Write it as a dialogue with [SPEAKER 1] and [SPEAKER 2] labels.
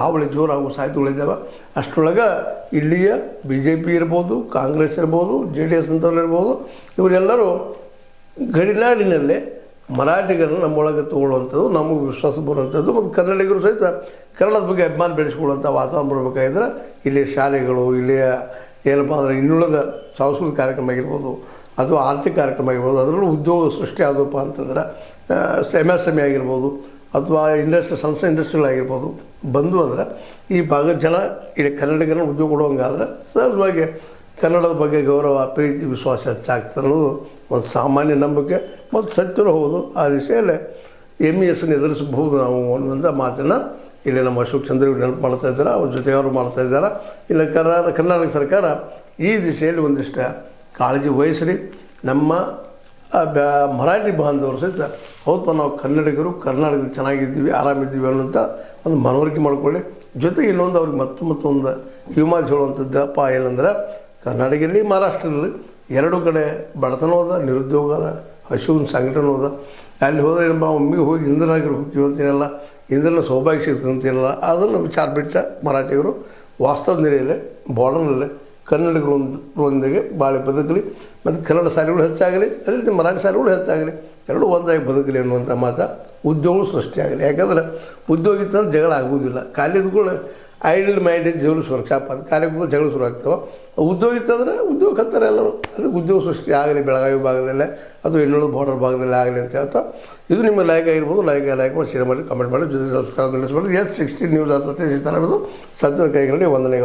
[SPEAKER 1] ಹಾವಳಿ ಜೋರಾಗುವ ಸಾಧ್ಯತೆಗಳಿದ್ದಾವೆ. ಅಷ್ಟರೊಳಗೆ ಇಲ್ಲಿಯ ಬಿ ಜೆ ಪಿ ಇರ್ಬೋದು, ಕಾಂಗ್ರೆಸ್ ಇರ್ಬೋದು, JDS ಅಂತವ್ರು ಇರ್ಬೋದು, ಇವರೆಲ್ಲರೂ ಗಡಿನಾಡಿನಲ್ಲೇ ಮರಾಠಿಗರನ್ನು ನಮ್ಮೊಳಗೆ ತೊಗೊಳ್ಳುವಂಥದ್ದು, ನಮಗೆ ವಿಶ್ವಾಸ ಬರುವಂಥದ್ದು ಮತ್ತು ಕನ್ನಡಿಗರು ಸಹಿತ ಕನ್ನಡದ ಬಗ್ಗೆ ಅಭಿಮಾನ ಬೆಳೆಸ್ಕೊಳ್ಳುವಂಥ ವಾತಾವರಣ ಬರಬೇಕಾಗಿದ್ರೆ ಇಲ್ಲಿ ಶಾಲೆಗಳು, ಇಲ್ಲಿಯ ಏನಪ್ಪ ಅಂದರೆ ಇನ್ನುಳಿದ ಸಾಂಸ್ಕೃತಿಕ ಕಾರ್ಯಕ್ರಮ ಆಗಿರ್ಬೋದು ಅಥವಾ ಆರ್ಥಿಕ ಕಾರ್ಯಕ್ರಮ ಆಗಿರ್ಬೋದು, ಅದರಲ್ಲೂ ಉದ್ಯೋಗ ಸೃಷ್ಟಿ ಆದಪ್ಪ ಅಂತಂದ್ರೆ MSME ಆಗಿರ್ಬೋದು ಅಥವಾ ಸಣ್ಣ ಇಂಡಸ್ಟ್ರಿಗಳಾಗಿರ್ಬೋದು ಬಂದು ಅಂದ್ರೆ ಈ ಭಾಗದ ಜನ ಇಲ್ಲಿ ಕನ್ನಡಿಗರನ್ನ ಉದ್ಯೋಗ ಕೊಡುವಂಗಾದ್ರೆ ಸಹಜವಾಗಿ ಕನ್ನಡದ ಬಗ್ಗೆ ಗೌರವ, ಪ್ರೀತಿ, ವಿಶ್ವಾಸ ಹೆಚ್ಚಾಗ್ತದೆ ಅನ್ನೋದು ಒಂದು ಸಾಮಾನ್ಯ ನಂಬಿಕೆ ಮತ್ತು ಸತ್ಯನೂ ಹೌದು. ಆ ದಿಶೆಯಲ್ಲೇ MESನ ಎದುರಿಸಬಹುದು ನಾವು ಅನ್ನುವಂಥ ಮಾತನ್ನು ಇಲ್ಲಿ ನಮ್ಮ ಅಶೋಕ್ ಚಂದ್ರ ನೆನಪು ಮಾಡ್ತಾ ಇದ್ದಾರೆ, ಅವ್ರ ಜೊತೆಯವರು ಮಾಡ್ತಾ ಇದ್ದಾರೆ. ಇಲ್ಲಿ ಕರ್ನಾಟಕ ಸರ್ಕಾರ ಈ ದಿಶೆಯಲ್ಲಿ ಒಂದಿಷ್ಟು ಕಾಳಜಿ ವಹಿಸ್ರಿ. ನಮ್ಮ ಮರಾಠಿ ಬಾಂಧವರು ಸಹಿತ ಹೌದಪ್ಪ ನಾವು ಕನ್ನಡಿಗರು ಕರ್ನಾಟಕದಲ್ಲಿ ಚೆನ್ನಾಗಿದ್ದೀವಿ, ಆರಾಮಿದ್ದೀವಿ ಅನ್ನೋಂಥ ಒಂದು ಮನವರಿಕೆ ಮಾಡ್ಕೊಳ್ಳಿ. ಜೊತೆಗೆ ಇನ್ನೊಂದು ಅವ್ರಿಗೆ ಮತ್ತೊಂದು ಹ್ಯೂಮಾನ್ಸ್ ಹೇಳುವಂಥದ್ದಪ್ಪ ಏನಂದ್ರೆ ಕರ್ನಾಟಕದಲ್ಲಿ ಮಹಾರಾಷ್ಟ್ರದಲ್ಲಿ ಎರಡೂ ಕಡೆ ಬಡತನ ಹೋದ, ನಿರುದ್ಯೋಗ ಅದ, ಹಸಿವಿನ ಸಂಘಟನೆ ಹೋದ. ಅಲ್ಲಿ ಹೋದರೆ ನಾವು ಒಮ್ಮೆಗೆ ಹೋಗಿ ಇಂದ್ರನಾಗಿರು ಹೋಗ್ತೀವಿ ಅಂತೀನಲ್ಲ, ಇಂದ್ರನ ಸೌಭಾಗ್ಯ ಸಿಗ್ತದೆ ಅಂತೀನಲ್ಲ, ಅದನ್ನು ವಿಚಾರ ಬಿಟ್ಟ ಮರಾಠಿಗರು ವಾಸ್ತವ ನೆಲೆಯಲ್ಲೇ ಬಾರ್ಡರ್ನಲ್ಲೇ ಕನ್ನಡಿಗರೊಂದಿಗೆ ಬಾಳೆ ಬದುಕಲಿ ಮತ್ತು ಕನ್ನಡ ಶಾಲೆಗಳು ಹೆಚ್ಚಾಗಲಿ, ಅದೇ ರೀತಿ ಮರಾಠಿ ಶಾಲೆಗಳು ಹೆಚ್ಚಾಗಲಿ, ಎರಡೂ ಒಂದಾಗಿ ಬದುಕಲಿ ಅನ್ನುವಂಥ ಮಾತು. ಉದ್ಯೋಗಗಳು ಸೃಷ್ಟಿಯಾಗಲಿ. ಯಾಕಂದ್ರೆ ಉದ್ಯೋಗ ಇತ್ತಂದ್ರೆ ಜಗಳ ಆಗುವುದಿಲ್ಲ. ಕಾಲಿದ್ಗಳು ಐಡಲ್ ಮೈಂಡೆಡ್ ಜಗಳ ಸುರಕ್ಷಾಪಾದ ಕಾರ್ಯಕ್ರಮ ಜಗಳ ಶುರು ಆಗ್ತವೆ. ಉದ್ಯೋಗ ಇತ್ತಂದ್ರೆ ಉದ್ಯೋಗ ಹತ್ತಾರೆ ಎಲ್ಲರೂ. ಅದಕ್ಕೆ ಉದ್ಯೋಗ ಸೃಷ್ಟಿ ಆಗಲಿ ಬೆಳಗಾವಿ ಭಾಗದಲ್ಲೇ ಅಥವಾ ಇನ್ನೊಂದು ಬಾರ್ಡರ್ ಭಾಗದಲ್ಲೇ ಆಗಲಿ ಅಂತ ಹೇಳ್ತಾ, ಇದು ನಿಮ್ಮ ಲೈಕ್ ಆಗಿರ್ಬೋದು. ಲೈಕ್ ಮಾಡಿ, ಶೇರ್ ಮಾಡಿ, ಕಮೆಂಟ್ ಮಾಡಿ, ಜೊತೆ ಸಬ್ಸ್ಕ್ರೈಬ್ ನಿಲ್ಲಿಸ್ಬಿಟ್ಟು S16 ನ್ಯೂಸ್ ಸತ್ಯ ಸೀತಾರಾಮದು ಸತ್ಯದ ಕೈಗಳಲ್ಲಿ ವಂದನೆಗಳು.